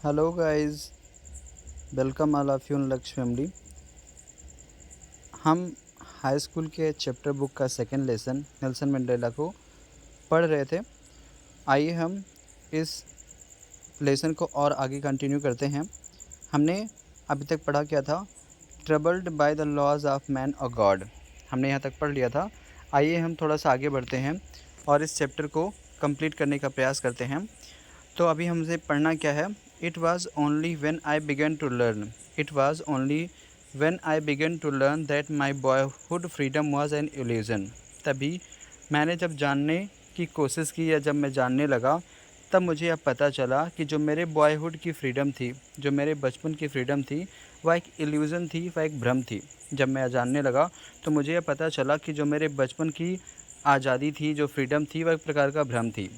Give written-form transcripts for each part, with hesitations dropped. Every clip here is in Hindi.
Hello guys, welcome all of you in लक्ष्य फैमिली। हम हाई स्कूल के चैप्टर बुक का सेकंड लेसन नेल्सन मंडेला को पढ़ रहे थे। आइए हम इस लेसन को और आगे कंटिन्यू करते हैं। हमने अभी तक पढ़ा क्या था? Troubled by the laws of man और गॉड। हमने यहाँ तक पढ़ लिया था। आइए हम थोड़ा सा आगे बढ़ते हैं और इस चैप्टर को कंप्लीट करने का प्रयास करते हैं। तो अभी हमसे पढ़ना क्या है? It was only when I began to learn it was only when I began to learn that my boyhood freedom was an illusion. तभी मैंने जब जानने की कोशिश की या जब मैं जानने लगा, तब मुझे अब पता चला कि जो मेरे बॉयहुड की फ्रीडम थी, जो मेरे बचपन की फ्रीडम थी, वह एक इल्यूज़न थी, वह एक भ्रम थी। जब मैं जानने लगा तो मुझे यह पता चला कि जो मेरे बचपन की आज़ादी थी, जो फ्रीडम थी, वह एक प्रकार का भ्रम थी।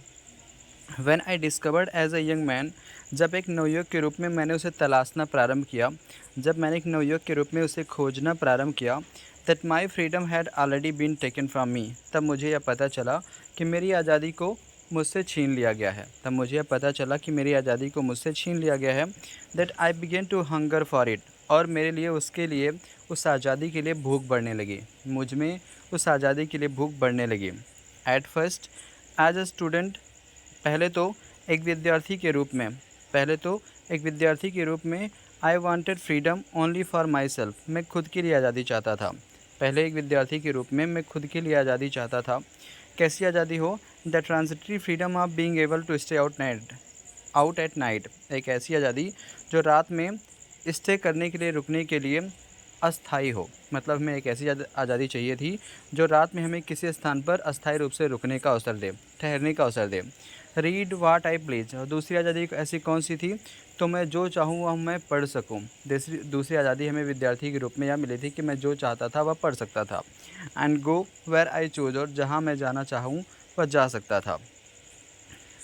When I discovered as a young man, जब एक नवयुवक के रूप में मैंने उसे तलाशना प्रारंभ किया, जब मैंने एक नवयुवक के रूप में उसे खोजना प्रारंभ किया, that my freedom had already been taken from me, तब मुझे यह पता चला कि मेरी आज़ादी को मुझसे छीन लिया गया है। तब मुझे यह पता चला कि मेरी आज़ादी को मुझसे छीन लिया गया है। that I began to hunger for it, और मेरे लिए उसके लिए, उस आज़ादी के लिए भूख बढ़ने लगी। मुझ में उस आज़ादी के लिए भूख बढ़ने लगी। At first, as a student, पहले तो एक विद्यार्थी के रूप में I wanted freedom only for my self, मैं खुद के लिए आज़ादी चाहता था। पहले एक विद्यार्थी के रूप में मैं खुद के लिए आज़ादी चाहता था। कैसी आज़ादी हो? The transitory freedom of being able to stay out at night, एक ऐसी आज़ादी जो रात में स्टे करने के लिए, रुकने के लिए अस्थाई हो। मतलब हमें एक ऐसी आज़ादी चाहिए थी जो रात में हमें किसी स्थान पर अस्थायी रूप से रुकने का अवसर दे, ठहरने का अवसर दे। रीड वाट आई प्लीज, और दूसरी आज़ादी ऐसी कौन सी थी? तो मैं जो चाहूँ वह मैं पढ़ सकूँ। दूसरी आज़ादी हमें विद्यार्थी के रूप में यह मिली थी कि मैं जो चाहता था वह पढ़ सकता था। And go where I choose, और जहाँ मैं जाना चाहूँ वह जा सकता था।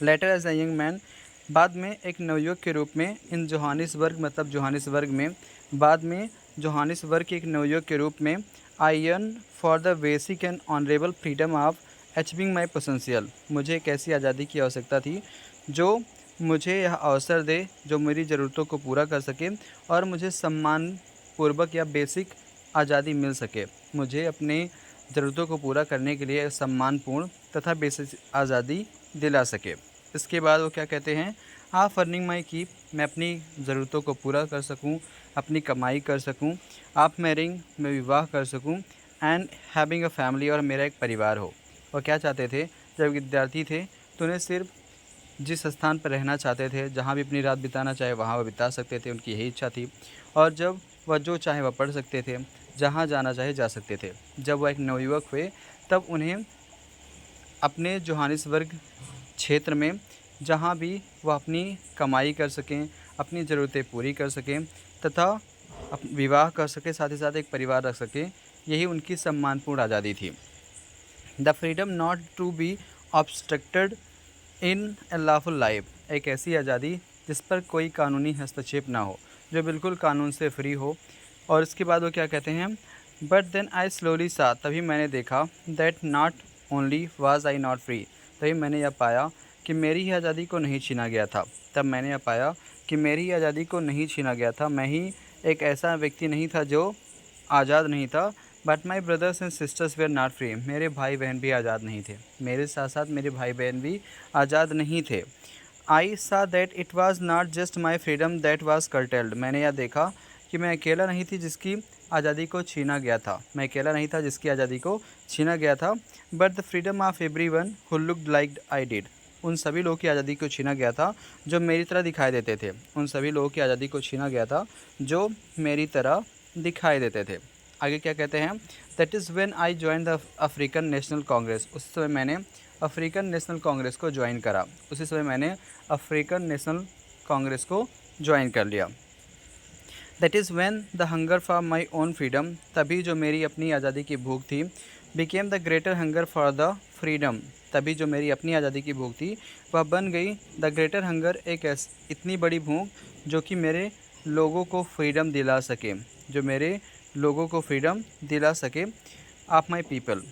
Later as a young man, बाद में एक नवयुवक के रूप में, इन जोहानिसबर्ग, मतलब जोहानिसबर्ग में, बाद में जोहानिसबर्ग के एक नवयुवक के रूप में, I yearn for the basic and honourable freedom of achieving my potential, मुझे एक ऐसी आज़ादी की आवश्यकता थी जो मुझे यह अवसर दे, जो मेरी ज़रूरतों को पूरा कर सके और मुझे सम्मान पूर्वक या बेसिक आज़ादी मिल सके। मुझे अपने ज़रूरतों को पूरा करने के लिए सम्मानपूर्ण तथा बेसिक आज़ादी दिला सके। इसके बाद वो क्या कहते हैं? आप अर्निंग माई कीप, मैं अपनी ज़रूरतों को पूरा कर सकूं, अपनी कमाई कर सकूं। आप मैरिंग, मैं विवाह कर सकूं। एंड हैविंग अ फैमिली, और मेरा एक परिवार हो। वो क्या चाहते थे? जब विद्यार्थी थे तो उन्हें सिर्फ जिस स्थान पर रहना चाहते थे, जहाँ भी अपनी रात बिताना चाहे वहाँ वह बिता सकते थे, उनकी यही इच्छा थी। और जब वह जो चाहे वह पढ़ सकते थे, जहाँ जाना चाहे जा सकते थे। जब वह एक नवयुवक हुए तब उन्हें अपने जोहानिसबर्ग क्षेत्र में, जहाँ भी वह अपनी कमाई कर सकें, अपनी ज़रूरतें पूरी कर सकें तथा विवाह कर सकें, साथ ही साथ एक परिवार रख सकें, यही उनकी सम्मानपूर्ण आज़ादी थी। The freedom not to be obstructed in a lawful life, एक ऐसी आज़ादी जिस पर कोई कानूनी हस्तक्षेप ना हो, जो बिल्कुल कानून से फ्री हो। और इसके बाद वो क्या कहते हैं? बट देन आई स्लोली सा, तभी मैंने देखा, that not only was I not free, तभी मैंने यह पाया कि मेरी ही आज़ादी को नहीं छीना गया था। तब मैंने यह पाया कि मेरी ही आज़ादी को नहीं छीना गया था। मैं ही एक ऐसा व्यक्ति नहीं था जो आज़ाद नहीं था। But my brothers and sisters were not free, मेरे भाई बहन भी आज़ाद नहीं थे। मेरे साथ साथ मेरे भाई बहन भी आज़ाद नहीं थे। आई सा that it was not just my freedom that was curtailed, मैंने यह देखा कि मैं अकेला नहीं थी जिसकी आज़ादी को छीना गया था। मैं अकेला नहीं था जिसकी आज़ादी को छीना गया था। But the freedom of every one who looked like I did, उन सभी लोगों की आज़ादी को छीना गया था जो मेरी तरह दिखाई देते थे। उन सभी लोगों की आज़ादी को छीना गया था जो मेरी तरह दिखाई देते थे। आगे क्या कहते हैं? That is when I join the African national Congress, उस समय मैंने अफ्रीकन नेशनल कांग्रेस को ज्वाइन करा। उसी समय मैंने अफ्रीकन नेशनल कांग्रेस को ज्वाइन कर लिया। That is when the hunger for my own freedom, तभी जो मेरी अपनी आज़ादी की भूख थी, became the greater hunger for the freedom, तभी जो मेरी अपनी आज़ादी की भूख थी वह बन गई द ग्रेटर हंगर, एक इतनी बड़ी भूख जो कि मेरे लोगों को फ्रीडम दिला सके, जो मेरे लोगों को फ्रीडम दिला सके। Of my people,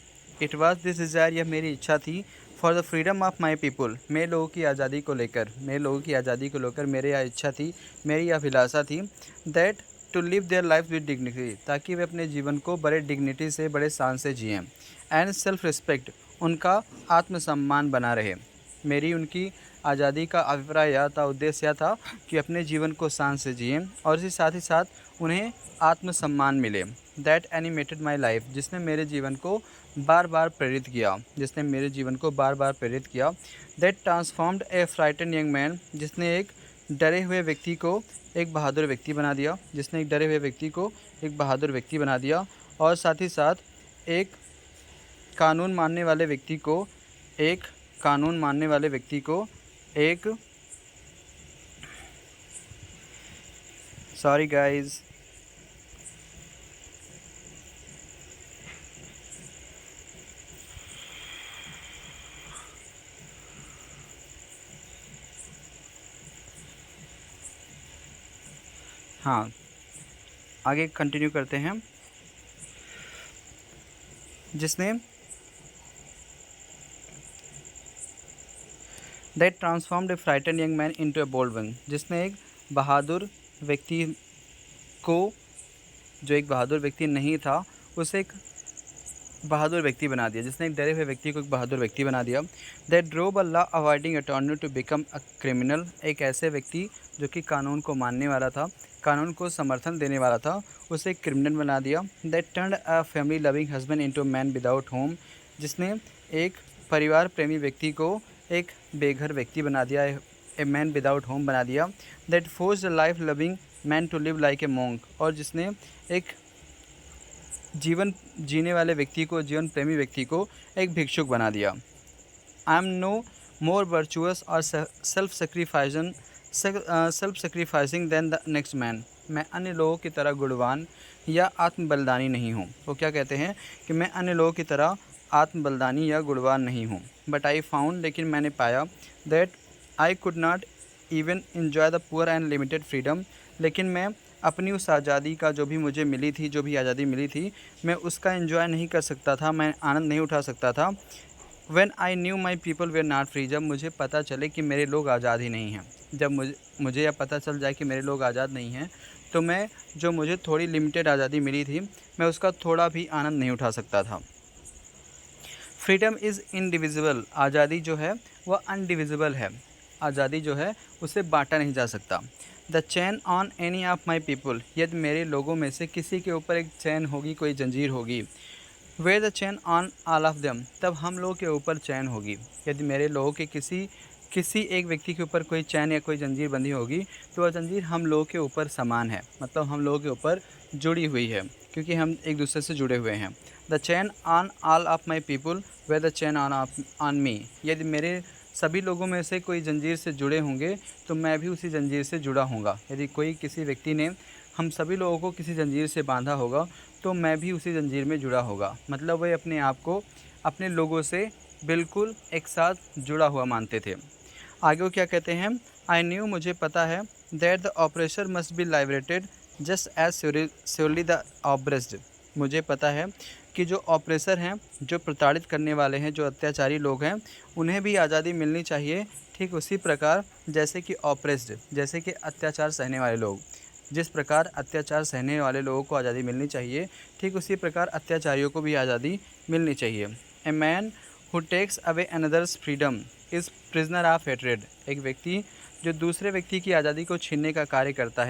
it was this desire, यह मेरी इच्छा थी। For the freedom of my people, मेरे लोगों की आज़ादी को लेकर, मेरी यह इच्छा थी, मेरी यह अभिलाषा थी, that to live their life with dignity, ताकि वे अपने जीवन को बड़े डिग्निटी से, बड़े शान से जिएँ। एंड सेल्फ रिस्पेक्ट, उनका आत्मसम्मान बना रहे। मेरी उनकी आज़ादी का अभिप्राय यह था, उद्देश्य यह था कि अपने जीवन को शान से जिएँ और इसी साथ ही साथ उन्हें आत्मसम्मान मिले। दैट एनिमेटेड माई लाइफ, जिसने मेरे जीवन को बार बार प्रेरित किया। That transformed a frightened young man, जिसने एक डरे हुए व्यक्ति को एक बहादुर व्यक्ति बना दिया। और साथ ही साथ एक कानून मानने वाले व्यक्ति को एक सॉरी गाइज, हाँ आगे कंटिन्यू करते हैं। जिसने that transformed a frightened young man into a bold one, जिसने एक बहादुर व्यक्ति को, जो एक बहादुर व्यक्ति नहीं था, उसे एक बहादुर व्यक्ति बना दिया। जिसने एक डरे हुए व्यक्ति को एक बहादुर व्यक्ति बना दिया। That drove a law avoiding attorney to become a criminal, एक ऐसे व्यक्ति जो कि कानून को मानने वाला था, कानून को समर्थन देने वाला था, उसे एक क्रिमिनल बना दिया। That turned a family loving husband into man without home, जिसने एक परिवार प्रेमी व्यक्ति को एक बेघर व्यक्ति बना दिया, ए मैन विदाउट होम बना दिया। That forced a life loving man to live like a monk, और जिसने एक जीवन जीने वाले व्यक्ति को, जीवन प्रेमी व्यक्ति को एक भिक्षुक बना दिया। I am no more virtuous और self sacrificing than the next man, मैं अन्य लोगों की तरह गुणवान या आत्मबलिदानी नहीं हूँ। वो क्या कहते हैं कि मैं अन्य लोगों की तरह आत्मबलिदानी या गुणवान नहीं हूँ। बट आई फाउंड, लेकिन मैंने पाया, that I could not even enjoy the poor and limited freedom, लेकिन मैं अपनी उस आज़ादी का जो भी मुझे मिली थी, जो भी आज़ादी मिली थी, मैं उसका एंजॉय नहीं कर सकता था, मैं आनंद नहीं उठा सकता था। When I knew my people were not free, जब मुझे पता चले कि मेरे लोग आज़ाद ही नहीं हैं, जब मुझे यह पता चल जाए कि मेरे लोग आज़ाद नहीं हैं, तो मैं जो मुझे थोड़ी लिमिटेड आज़ादी मिली थी, मैं उसका थोड़ा भी आनंद नहीं उठा सकता था। फ्रीडम इज़ इनडिविजिबल, आज़ादी जो है वह अनडिविजिबल है, आज़ादी जो है उसे बांटा नहीं जा सकता। The chain on any of my people, यदि मेरे लोगों में से किसी के ऊपर एक चैन होगी, कोई जंजीर होगी। Were the chain on all of them, तब हम लोग के ऊपर चैन होगी। यदि मेरे लोगों के किसी एक व्यक्ति के ऊपर कोई चैन या कोई जंजीर बंधी होगी, तो वह जंजीर हम लोगों के ऊपर समान है, मतलब हम लोगों के ऊपर जुड़ी हुई है, क्योंकि हम एक दूसरे से जुड़े हुए हैं। The chain on all of my people were the chain on me, यदि मेरे सभी लोगों में से कोई जंजीर से जुड़े होंगे, तो मैं भी उसी जंजीर से जुड़ा होऊंगा। यदि किसी व्यक्ति ने हम सभी लोगों को किसी जंजीर से बांधा होगा, तो मैं भी उसी जंजीर में जुड़ा होगा। मतलब वे अपने आप को अपने लोगों से बिल्कुल एक साथ जुड़ा हुआ मानते थे। आगे वो क्या कहते हैं, आई न्यू, मुझे पता है, that the oppressor must be liberated just as surely the oppressed, मुझे पता है कि जो ऑपरेसर हैं, जो प्रताड़ित करने वाले हैं, जो अत्याचारी लोग हैं, उन्हें भी आज़ादी मिलनी चाहिए, ठीक उसी प्रकार जैसे कि ऑपरेस्ड, जैसे कि अत्याचार सहने वाले लोग, जिस प्रकार अत्याचार सहने वाले लोगों को आज़ादी मिलनी चाहिए, ठीक उसी प्रकार अत्याचारियों को भी आज़ादी मिलनी चाहिए। A man who takes away another's freedom is prisoner of hatred, एक व्यक्ति जो दूसरे व्यक्ति की आज़ादी को छीनने का कार्य करता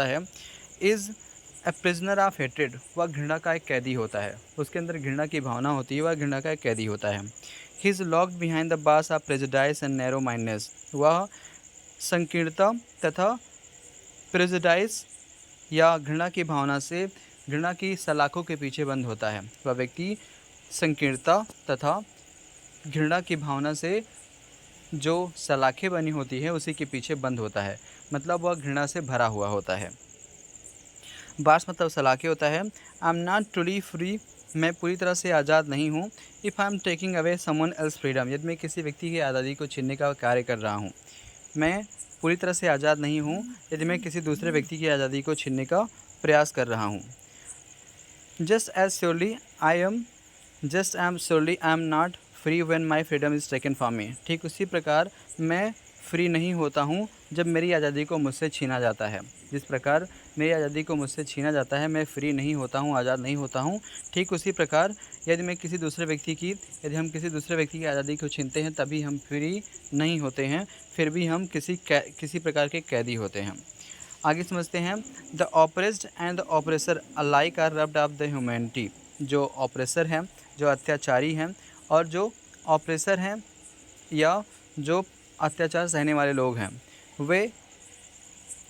है, is a prisoner of hatred, वह घृणा का एक कैदी होता है, उसके अंदर घृणा की भावना होती है, वह घृणा का एक कैदी होता है। He is locked behind the bars of prejudice and narrow mindness, वह संकीर्णता तथा प्रेजुडाइस या घृणा की भावना से, घृणा की सलाखों के पीछे बंद होता है। वह व्यक्ति संकीर्णता तथा घृणा की भावना से जो सलाखें बनी होती है उसी के पीछे बंद होता है, मतलब वह घृणा से भरा हुआ होता है। बार्स मतलब सलाखे होता है। आई एम नॉट ट्रूली फ्री, मैं पूरी तरह से आज़ाद नहीं हूँ। If I am taking away someone else freedom, यदि मैं किसी व्यक्ति की आज़ादी को छीनने का कार्य कर रहा हूँ, मैं पूरी तरह से आज़ाद नहीं हूँ यदि मैं किसी दूसरे व्यक्ति की आज़ादी को छीनने का प्रयास कर रहा हूँ। Just as surely I am just I am surely I am not free when my freedom is taken from me. ठीक उसी प्रकार मैं फ्री नहीं होता हूँ जब मेरी आज़ादी को मुझसे छीना जाता है। जिस प्रकार मेरी आज़ादी को मुझसे छीना जाता है, मैं फ्री नहीं होता हूँ, आज़ाद नहीं होता हूँ। ठीक उसी प्रकार यदि हम किसी दूसरे व्यक्ति की आज़ादी को छीनते हैं, तभी हम फ्री नहीं होते हैं, फिर भी हम किसी प्रकार के कैदी होते हैं। आगे समझते हैं, the oppressed and the oppressor alike are robbed of the humanity. जो ऑपरेसर हैं, जो अत्याचारी हैं, और जो ऑपरेसर हैं या जो अत्याचार सहने वाले लोग हैं, वे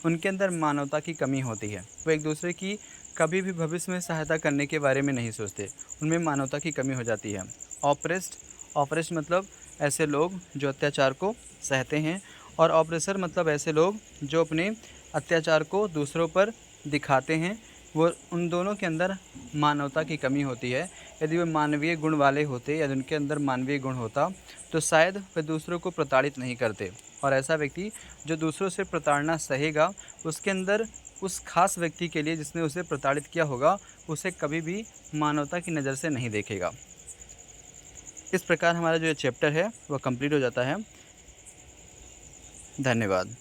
उनके अंदर मानवता की कमी होती है। वो एक दूसरे की कभी भी भविष्य में सहायता करने के बारे में नहीं सोचते, उनमें मानवता की कमी हो जाती है। ऑपरेस्ड मतलब ऐसे लोग जो अत्याचार को सहते हैं, और ऑपरेसर मतलब ऐसे लोग जो अपने अत्याचार को दूसरों पर दिखाते हैं। वो उन दोनों के अंदर मानवता की कमी होती है। यदि वे मानवीय गुण वाले होते, यदि उनके अंदर मानवीय गुण होता, तो शायद वे दूसरों को प्रताड़ित नहीं करते। और ऐसा व्यक्ति जो दूसरों से प्रताड़ना सहेगा, उसके अंदर उस खास व्यक्ति के लिए जिसने उसे प्रताड़ित किया होगा, उसे कभी भी मानवता की नज़र से नहीं देखेगा। इस प्रकार हमारा जो ये चैप्टर है वह कंप्लीट हो जाता है। धन्यवाद।